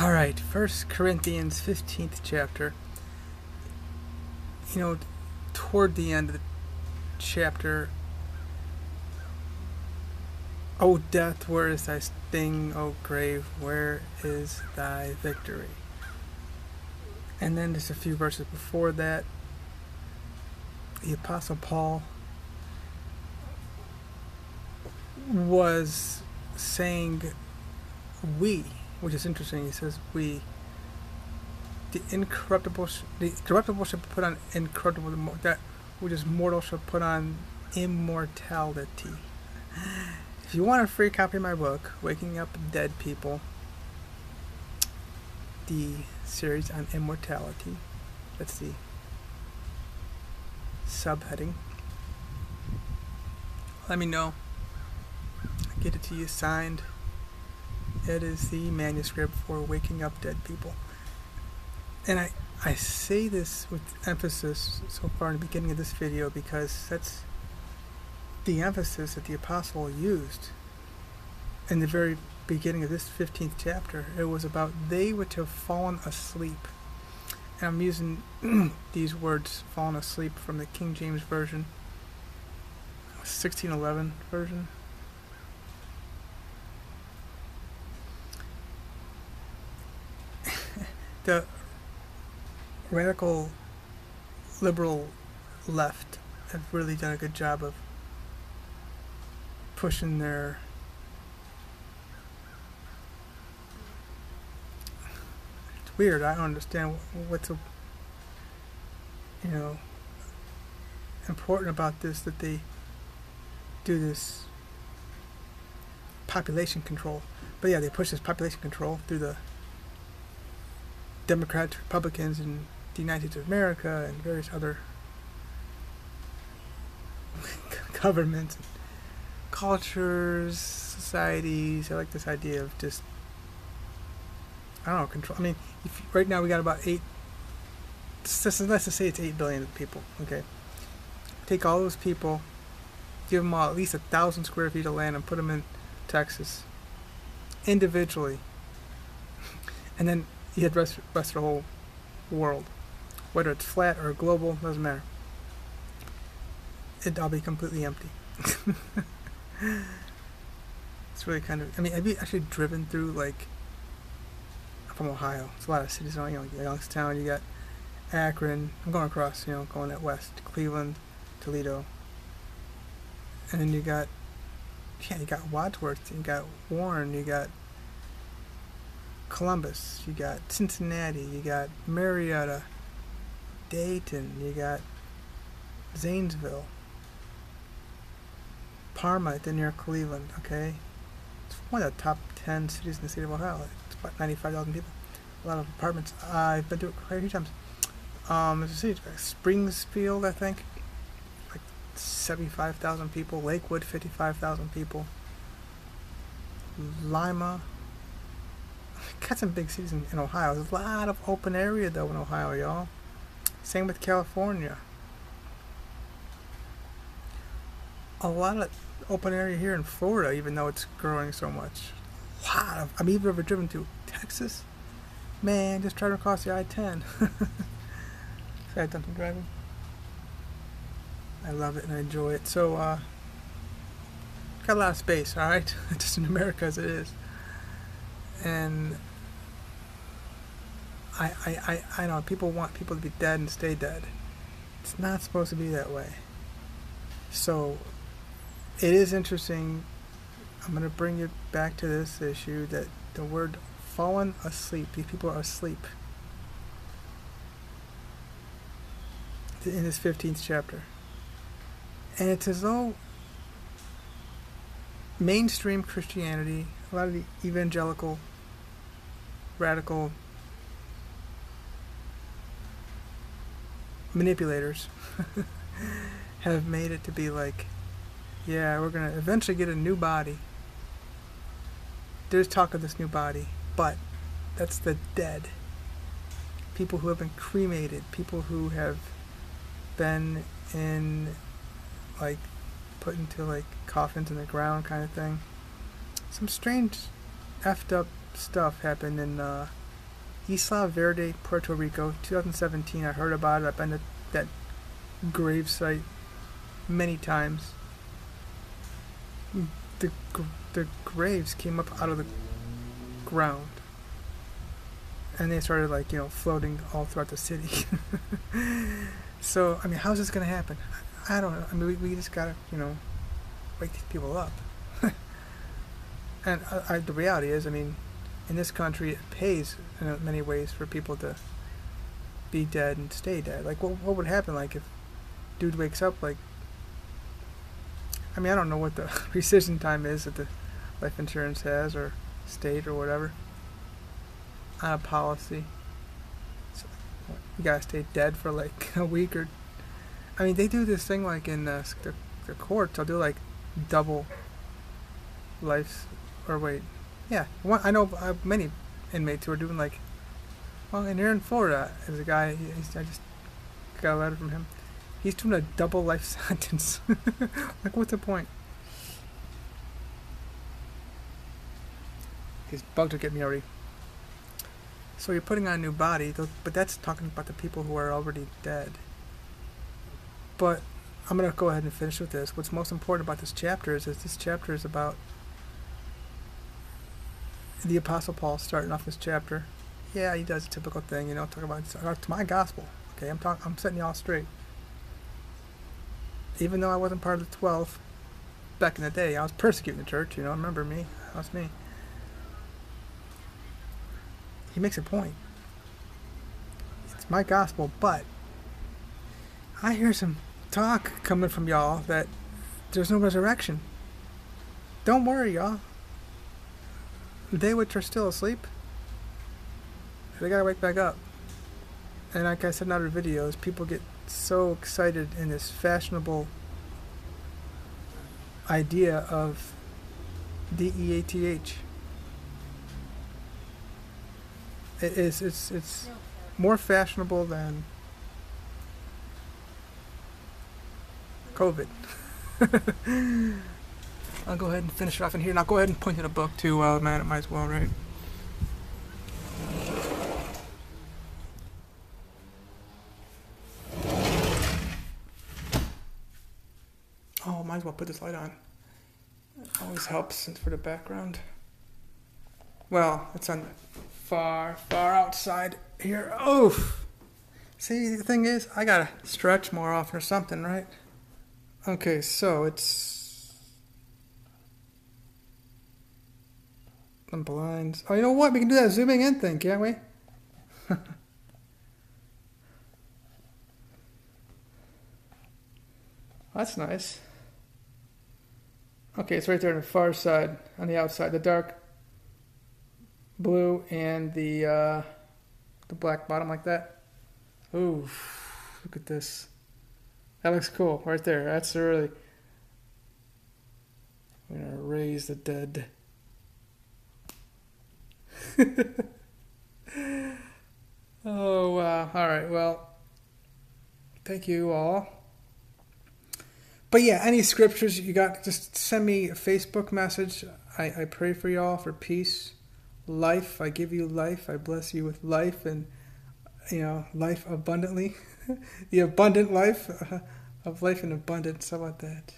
Alright, 1 Corinthians 15th chapter. Toward the end of the chapter, O death, where is thy sting? O grave, where is thy victory? And then just a few verses before that, the Apostle Paul was saying we, which is interesting. He says we, the corruptible should put on incorruptible, that which is mortal should put on immortality. If you want a free copy of my book, Waking Up Dead People, the series on immortality, that's the subheading, let me know. I'll get it to you signed. It is the manuscript for Waking Up Dead People. And I say this with emphasis so far in the beginning of this video because that's the emphasis that the apostle used in the very beginning of this 15th chapter. It was about they which have fallen asleep. And I'm using these words, fallen asleep, from the King James Version, 1611 version. The radical liberal left have really done a good job of pushing their it's weird. I don't understand what's so important about this, that they do this population control. But yeah, they push this population control through the Democrats, Republicans, and the United States of America, and various other governments, and cultures, societies. I like this idea of just, I don't know, control. I mean, right now we got about let's just say it's 8 billion people, okay? Take all those people, give them all at least 1,000 square feet of land and put them in Texas, individually. And then you had the rest of the whole world. Whether it's flat or global, doesn't matter. It'll be completely empty. It's really kind of, I mean, have you actually driven through, like, I'm from Ohio. It's a lot of cities, Youngstown, you got Akron, I'm going across, going at west, Cleveland, Toledo. And then you got Wadsworth, you got Warren, you got Columbus, you got Cincinnati, you got Marietta, Dayton, you got Zanesville, Parma, near Cleveland, okay? It's one of the top 10 cities in the state of Ohio. It's about 95,000 people. A lot of apartments. I've been to it quite a few times. There's a city, Springfield, I think, like 75,000 people. Lakewood, 55,000 people. Lima. Got some big cities in Ohio. There's a lot of open area though in Ohio, y'all. Same with California. A lot of open area here in Florida, even though it's growing so much. I mean, you've ever driven to Texas? Man, just driving across the I-10. I've done some driving. I love it and I enjoy it. So, got a lot of space, alright? Just in America as it is. And I know people want people to be dead and stay dead. It's not supposed to be that way. So it is interesting. I'm going to bring you back to this issue that the word fallen asleep, these people are asleep in this 15th chapter. And it's as though mainstream Christianity, a lot of the evangelical, radical manipulators have made it to be like, yeah, we're going to eventually get a new body. There's talk of this new body, but that's the dead. People who have been cremated, people who have been in, like, put into, like, coffins in the ground kind of thing. Some strange effed up stuff happened in Isla Verde, Puerto Rico, 2017. I heard about it. I've been to that grave site many times. The the graves came up out of the ground, and they started floating all throughout the city. So I mean, how's this gonna happen? I don't know. I mean, we just gotta wake these people up. And the reality is, I mean, in this country, it pays in many ways for people to be dead and stay dead. Like, what would happen, like, if dude wakes up, like, I mean, I don't know what the rescission time is that the life insurance has, or state, or whatever, on a policy. So, you gotta stay dead for, like, a week, or, I mean, they do this thing, like, in the courts. They'll do, like, double life, or wait, yeah, I know many inmates who are doing, like, well, and here in Florida, there's a guy, I just got a letter from him. He's doing a double life sentence. Like, what's the point? These bugs are getting me already. So you're putting on a new body, but that's talking about the people who are already dead. But I'm going to go ahead and finish with this. What's most important about this chapter is this chapter is about the Apostle Paul starting off this chapter. Yeah, he does a typical thing, talk about to my gospel. Okay, I'm setting y'all straight. Even though I wasn't part of the 12 back in the day, I was persecuting the church. Remember me? That's me. He makes a point. It's my gospel, but I hear some talk coming from y'all that there's no resurrection. Don't worry, y'all. They which are still asleep, they gotta wake back up. And like I said in other videos, people get so excited in this fashionable idea of DEATH. It's more fashionable than COVID. I'll go ahead and finish it off in here, and I'll go ahead and point to the book too. Well, man, it might as well, right? Oh, might as well put this light on. It always helps for the background. Well, it's on far outside here. Oof! See, the thing is, I gotta stretch more often or something, right? Okay, so it's the blinds. Oh, you know what? We can do that zooming in thing, can't we? That's nice. Okay, it's right there on the far side, on the outside, the dark blue and the black bottom like that. Ooh, look at this. That looks cool, right there. That's really. I'm gonna raise the dead. Oh wow! All right, well, thank you all. But yeah, any scriptures you got, just send me a Facebook message. I pray for y'all for peace, life. I give you life. I bless you with life, and life abundantly. The abundant life of life in abundance. How about that?